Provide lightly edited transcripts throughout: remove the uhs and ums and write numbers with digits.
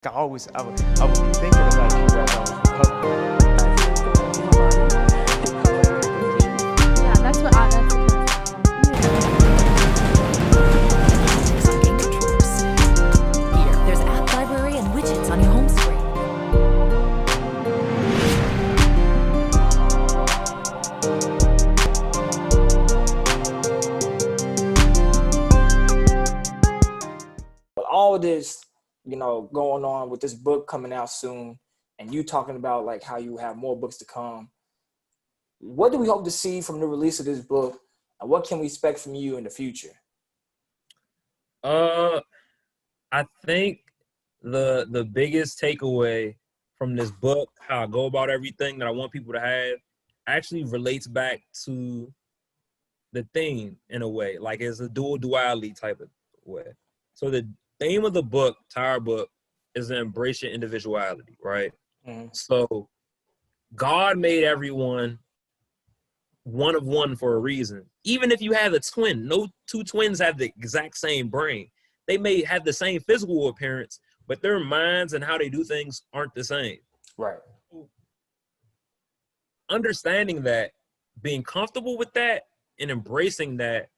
I would be thinking about you as I was recovering. Yeah, that's what I. That's Game controls. Here, there's app library and widgets on your home screen. But all this, going on with this book coming out soon, and you talking about like how you have more books to come. What do we hope to see from the release of this book, and what can we expect from you in the future? I think the biggest takeaway from this book, how I go about everything that I want people to have, actually relates back to the theme in a way. Like it's a duality type of way. So the theme of the book, entire book, is to embrace your individuality, right? Mm-hmm. So God made everyone one of one for a reason. Even if you have a twin, no two twins have the exact same brain. They may have the same physical appearance, but their minds and how they do things aren't the same. Right. Understanding that, being comfortable with that, and embracing that,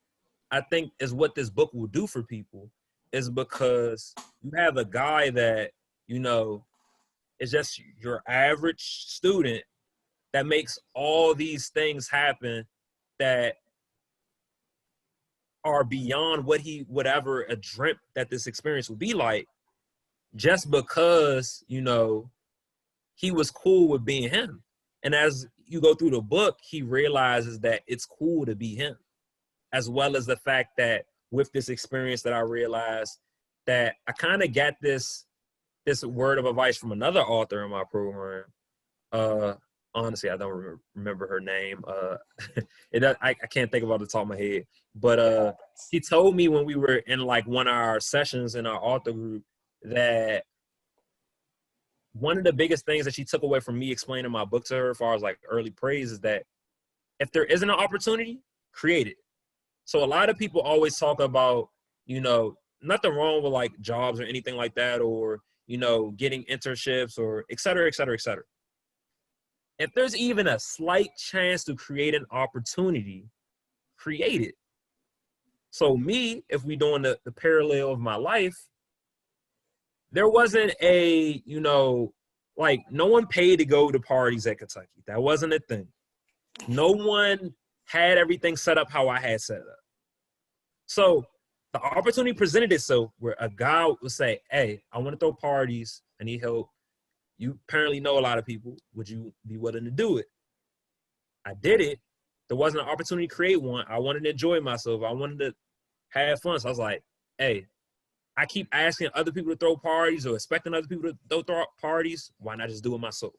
I think is what this book will do for people, is because you have a guy that, is just your average student that makes all these things happen that are beyond what he would ever dreamt that this experience would be like, just because, he was cool with being him. And as you go through the book, he realizes that it's cool to be him, as well as the fact that with this experience that I realized that I kind of got this word of advice from another author in my program. Honestly, I don't remember her name. I can't think of it off the top of my head. But she told me when we were in like one of our sessions in our author group that one of the biggest things that she took away from me explaining my book to her as far as like early praise is that if there isn't an opportunity, create it. So a lot of people always talk about, nothing wrong with like jobs or anything like that, or, getting internships or et cetera, et cetera, et cetera. If there's even a slight chance to create an opportunity, create it. So me, if we doing the parallel of my life, there wasn't a, like no one paid to go to parties at Kentucky. That wasn't a thing. No one had everything set up how I had set up. So the opportunity presented itself where a guy would say, hey, I want to throw parties. I need help. You apparently know a lot of people. Would you be willing to do it? I did it. There wasn't an opportunity to create one. I wanted to enjoy myself. I wanted to have fun. So I was like, hey, I keep asking other people to throw parties or expecting other people to throw parties. Why not just do it myself?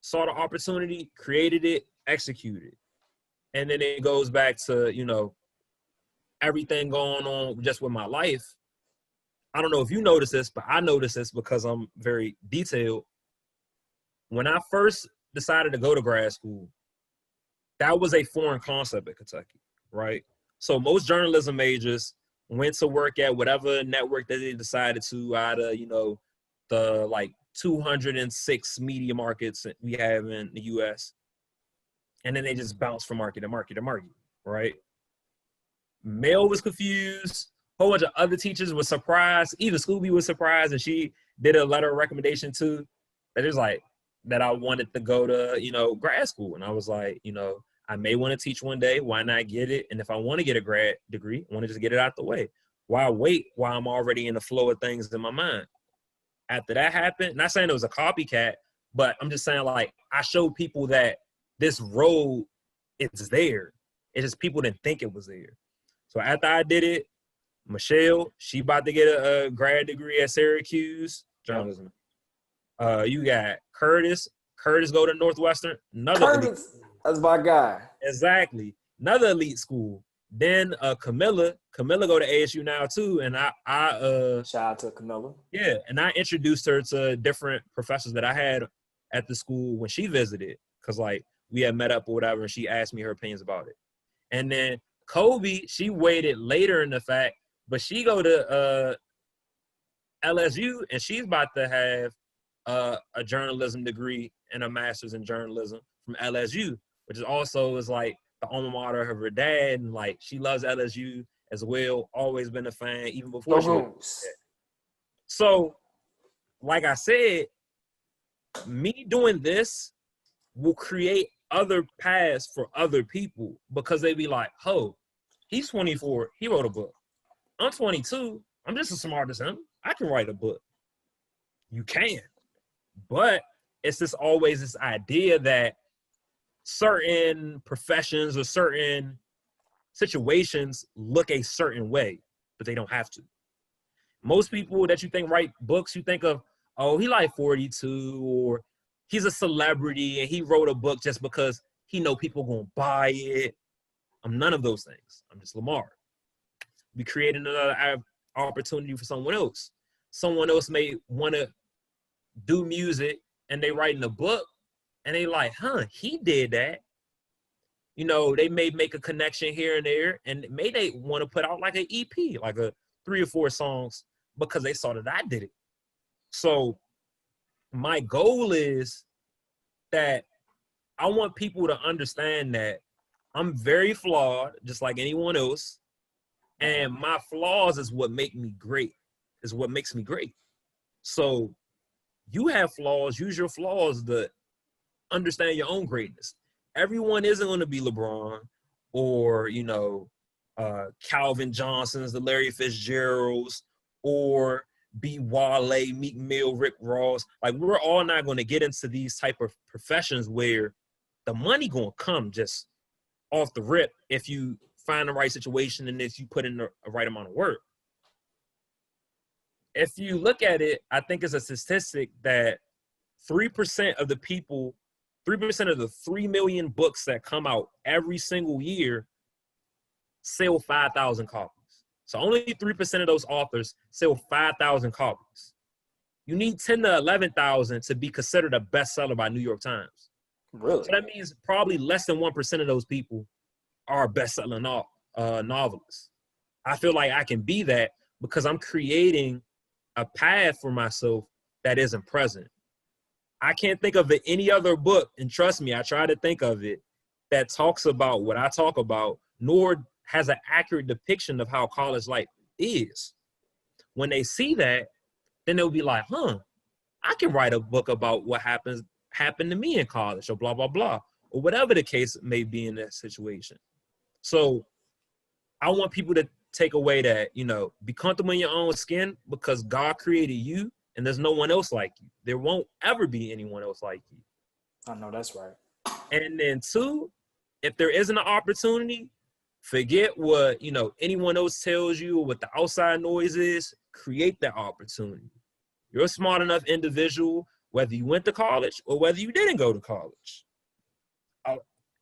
Saw the opportunity, created it, executed. And then it goes back to, everything going on just with my life. I don't know if you notice this, but I notice this because I'm very detailed. When I first decided to go to grad school, that was a foreign concept at Kentucky, right? So most journalism majors went to work at whatever network that they decided to out of, the like 206 media markets we have in the US. And then they just bounced from market to market to market, right? Mel was confused. A whole bunch of other teachers were surprised. Even Scooby was surprised, and she did a letter of recommendation too. That is like that I wanted to go to, grad school. And I was like, I may want to teach one day. Why not get it? And if I want to get a grad degree, I want to just get it out the way. Why wait while I'm already in the flow of things in my mind? After that happened, not saying it was a copycat, but I'm just saying like I showed people that this road is there. It's just people didn't think it was there. So after I did it, Michelle, she about to get a grad degree at Syracuse, journalism. You got Curtis. Curtis go to Northwestern. Curtis, that's my guy. Exactly. Another elite school. Then Camilla go to ASU now too. And I shout out to Camilla. Yeah, and I introduced her to different professors that I had at the school when she visited. Cause like we had met up or whatever, and she asked me her opinions about it. And then Kobe, she waited later in the fact, but she go to LSU, and she's about to have a journalism degree and a master's in journalism from LSU, which is also is like the alma mater of her dad, and like she loves LSU as well. Always been a fan, even before she was there. So, like I said, me doing this will create other paths for other people because they be like, "Oh, he's 24. He wrote a book. I'm 22. I'm just as smart as him. I can write a book." You can, but it's just always this idea that certain professions or certain situations look a certain way, but they don't have to. Most people that you think write books, you think of, oh, he like 42, or he's a celebrity and he wrote a book just because he know people gonna buy it. I'm none of those things. I'm just Lamar. We created another opportunity for someone else. Someone else may want to do music and they writing a book and they like, he did that. You know, they may make a connection here and there, and may they want to put out like an EP, like a 3 or 4 songs, because they saw that I did it. So my goal is that I want people to understand that I'm very flawed, just like anyone else. And my flaws is what make me great, is what makes me great. So you have flaws, use your flaws to understand your own greatness. Everyone isn't going to be LeBron or, you know, Calvin Johnson's, the Larry Fitzgeralds, or be Wale, Meek Mill, Rick Ross. Like, we're all not going to get into these type of professions where the money going to come just off the rip if you find the right situation and if you put in the right amount of work. If you look at it, I think it's a statistic that 3% of the people, 3% of the 3 million books that come out every single year sell 5,000 copies. So only 3% of those authors sell 5,000 copies. You need 10 to 11,000 to be considered a bestseller by New York Times. Really? So that means probably less than 1% of those people are bestseller novelists. I feel like I can be that because I'm creating a path for myself that isn't present. I can't think of any other book, and trust me, I try to think of it, that talks about what I talk about, nor has an accurate depiction of how college life is. When they see that, then they'll be like, I can write a book about what happened to me in college, or blah, blah, blah, or whatever the case may be in that situation. So I want people to take away that, you know, be comfortable in your own skin because God created you and there's no one else like you. There won't ever be anyone else like you. I know that's right. And then 2, if there isn't an opportunity, forget what, you know, anyone else tells you or what the outside noise is. Create that opportunity. You're a smart enough individual, whether you went to college or whether you didn't go to college.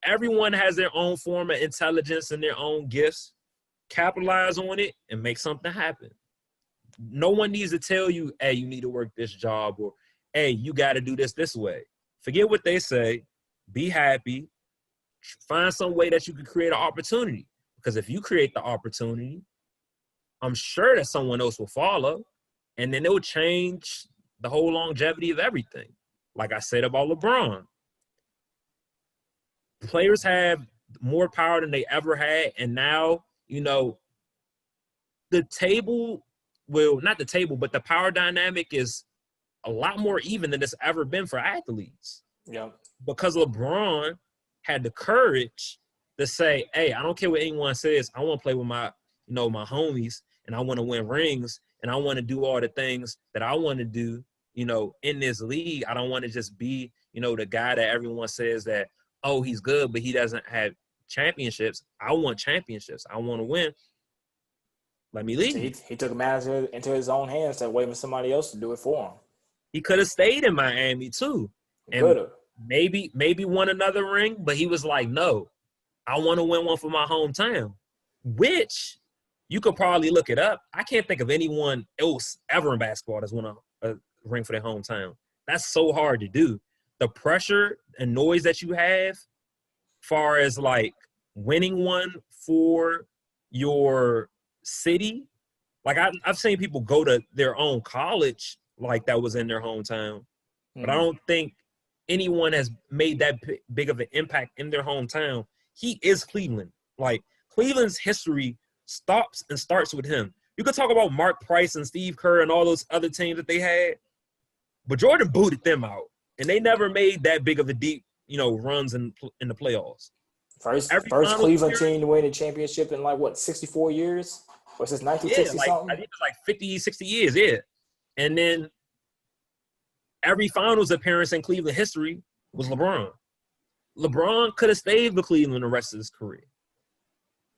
Everyone has their own form of intelligence and their own gifts. Capitalize on it and make something happen. No one needs to tell you, hey, you need to work this job, or, hey, you got to do this way. Forget what they say. Be happy. Find some way that you can create an opportunity. Because if you create the opportunity, I'm sure that someone else will follow, and then it will change the whole longevity of everything. Like I said about LeBron. Players have more power than they ever had, and now, you know, the table will, not the table, but the power dynamic is a lot more even than it's ever been for athletes. Yeah. Because LeBron had the courage to say, hey, I don't care what anyone says. I want to play with my, you know, my homies, and I want to win rings, and I want to do all the things that I want to do, you know, in this league. I don't want to just be, you know, the guy that everyone says that, oh, he's good, but he doesn't have championships. I want championships. I want to win. Let me leave. He took matters into his own hands instead of waiting for somebody else to do it for him. He could have stayed in Miami too. And maybe won another ring, but he was like, no, I want to win one for my hometown, which you could probably look it up. I can't think of anyone else ever in basketball that's won a ring for their hometown. That's so hard to do. The pressure and noise that you have, far as like winning one for your city, Like I've seen people go to their own college like that was in their hometown, but I don't think anyone has made that big of an impact in their hometown. He is Cleveland. Like Cleveland's history stops and starts with him. You could talk about Mark Price and Steve Kerr and all those other teams that they had, but Jordan booted them out, and they never made that big of a deep, runs in the playoffs. First Cleveland team to win a championship in 64 years? Or since 1960 something? I think it's like 50, 60 years, yeah. And then every finals appearance in Cleveland history was LeBron. LeBron could have stayed with Cleveland the rest of his career.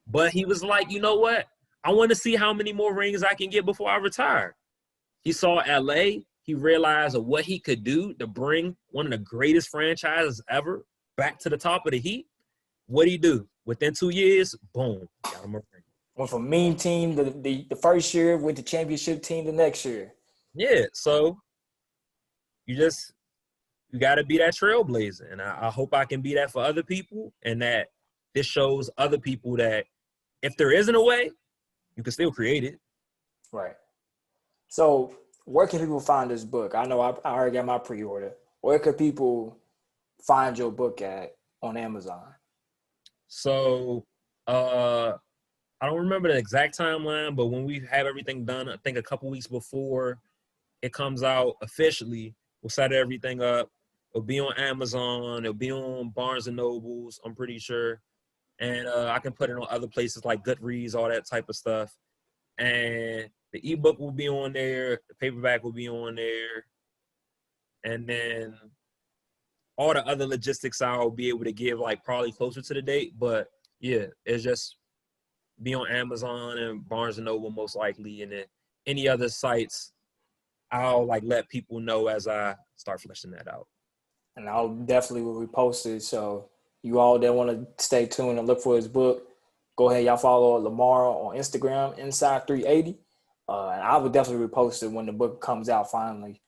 But he was like, you know what? I want to see how many more rings I can get before I retire. He saw LA. He realized of what he could do to bring one of the greatest franchises ever back to the top of the heat. What'd he do? Within 2 years, boom, got him a ring. Went from mean team the first year, went to championship team the next year. Yeah, so you got to be that trailblazer. And I hope I can be that for other people, and that this shows other people that if there isn't a way, you can still create it. Right. So where can people find this book? I know I already got my pre-order. Where can people find your book at on Amazon? So I don't remember the exact timeline, but when we have everything done, I think a couple weeks before it comes out officially, we'll set everything up. It'll be on Amazon. It'll be on Barnes & Nobles, I'm pretty sure. And I can put it on other places like Goodreads, all that type of stuff. And the ebook will be on there. The paperback will be on there. And then all the other logistics I'll be able to give probably closer to the date. But, yeah, it's just be on Amazon and Barnes & Noble most likely. And then any other sites, I'll let people know as I start fleshing that out. And I'll definitely will repost it. So you all that want to stay tuned and look for his book, go ahead. Y'all follow Lamar on Instagram, Inside380. And I would definitely repost it when the book comes out finally.